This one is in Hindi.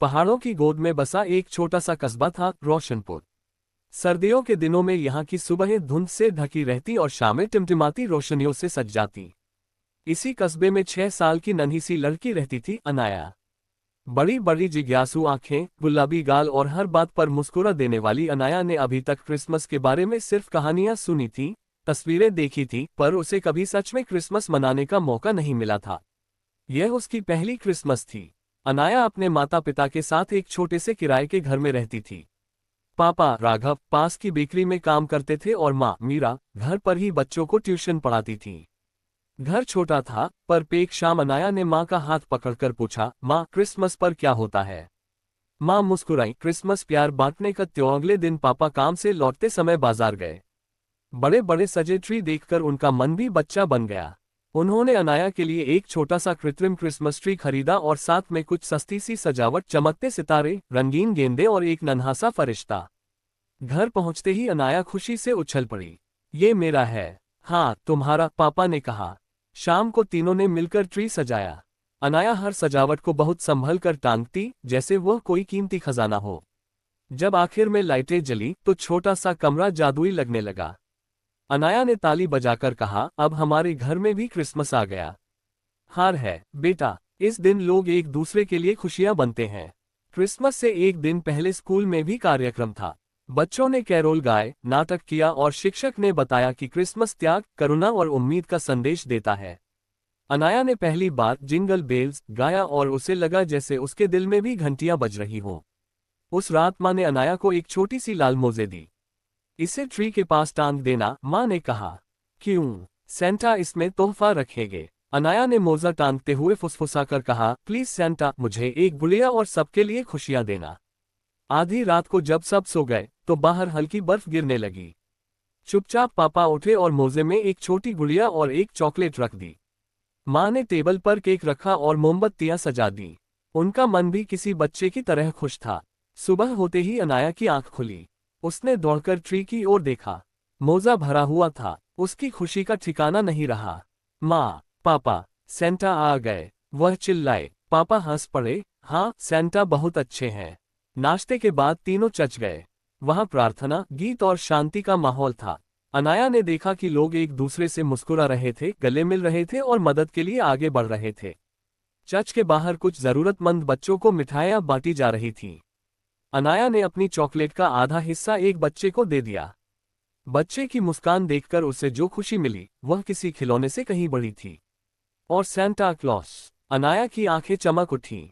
पहाड़ों की गोद में बसा एक छोटा सा कस्बा था रोशनपुर। सर्दियों के दिनों में यहाँ की सुबहें धुंध से ढकी रहती और शामें टिमटिमाती रोशनियों से सज जाती। इसी कस्बे में 6 साल की नन्ही सी लड़की रहती थी, अनाया। बड़ी बड़ी जिज्ञासु आंखें, गुलाबी गाल और हर बात पर मुस्कुरा देने वाली अनाया ने अभी तक क्रिसमस के बारे में सिर्फ कहानियां सुनी थी, तस्वीरें देखी थी, पर उसे कभी सच में क्रिसमस मनाने का मौका नहीं मिला था। यह उसकी पहली क्रिसमस थी। अनाया अपने माता पिता के साथ एक छोटे से किराए के घर में रहती थी। पापा राघव पास की बेकरी में काम करते थे और माँ मीरा घर पर ही बच्चों को ट्यूशन पढ़ाती थी। घर छोटा था, पर एक शाम अनाया ने माँ का हाथ पकड़कर पूछा, माँ क्रिसमस पर क्या होता है? माँ मुस्कुराई, क्रिसमस प्यार बांटने का त्योहार। अगले दिन पापा काम से लौटते समय बाजार गए। बड़े बड़े सजे ट्री देखकर उनका मन भी बच्चा बन गया। उन्होंने अनाया के लिए एक छोटा सा कृत्रिम क्रिसमस ट्री खरीदा और साथ में कुछ सस्ती सी सजावट, चमकते सितारे, रंगीन गेंदे और एक नन्हा सा फरिश्ता। घर पहुंचते ही अनाया खुशी से उछल पड़ी। ये मेरा है। हाँ तुम्हारा, पापा ने कहा। शाम को तीनों ने मिलकर ट्री सजाया। अनाया हर सजावट को बहुत संभल कर टांगती, जैसे वह कोई कीमती खजाना हो। जब आखिर में लाइटें जली तो छोटा सा कमरा जादुई लगने लगा। अनाया ने ताली बजाकर कहा, अब हमारे घर में भी क्रिसमस आ गया। हार है बेटा, इस दिन लोग एक दूसरे के लिए खुशियां बनते हैं। क्रिसमस से एक दिन पहले स्कूल में भी कार्यक्रम था। बच्चों ने कैरोल गाए, नाटक किया और शिक्षक ने बताया कि क्रिसमस त्याग, करुणा और उम्मीद का संदेश देता है। अनाया ने पहली बार जिंगल बेल्स गाया और उसे लगा जैसे उसके दिल में भी घंटियां बज रही हो। उस रात माँ ने अनाया को एक छोटी सी लाल मोज़े दी। इसे ट्री के पास टांग देना, माँ ने कहा। क्यों? सेंटा इसमें तोहफा रखेंगे। अनाया ने मोजा टांगते हुए फुसफुसाकर कहा, प्लीज सेंटा, मुझे एक गुड़िया और सबके लिए खुशियां देना। आधी रात को जब सब सो गए तो बाहर हल्की बर्फ गिरने लगी। चुपचाप पापा उठे और मोजे में एक छोटी गुड़िया और एक चॉकलेट रख दी। माँ ने टेबल पर केक रखा और मोमबत्तियां सजा दी। उनका मन भी किसी बच्चे की तरह खुश था। सुबह होते ही अनाया की आंख खुली। उसने दौड़कर ट्री की ओर देखा। मोजा भरा हुआ था। उसकी खुशी का ठिकाना नहीं रहा। माँ, पापा, सेंटा आ गए, वह चिल्लाए। पापा हंस पड़े, हाँ सेंटा बहुत अच्छे हैं। नाश्ते के बाद तीनों चच गए। वहां प्रार्थना, गीत और शांति का माहौल था। अनाया ने देखा कि लोग एक दूसरे से मुस्कुरा रहे थे, गले मिल रहे थे और मदद के लिए आगे बढ़ रहे थे। चर्च के बाहर कुछ जरूरतमंद बच्चों को मिठाइयां बांटी जा रही थीं। अनाया ने अपनी चॉकलेट का आधा हिस्सा एक बच्चे को दे दिया। बच्चे की मुस्कान देखकर उसे जो खुशी मिली वह किसी खिलौने से कहीं बड़ी थी। और सेंटा क्लॉस, अनाया की आंखें चमक उठीं।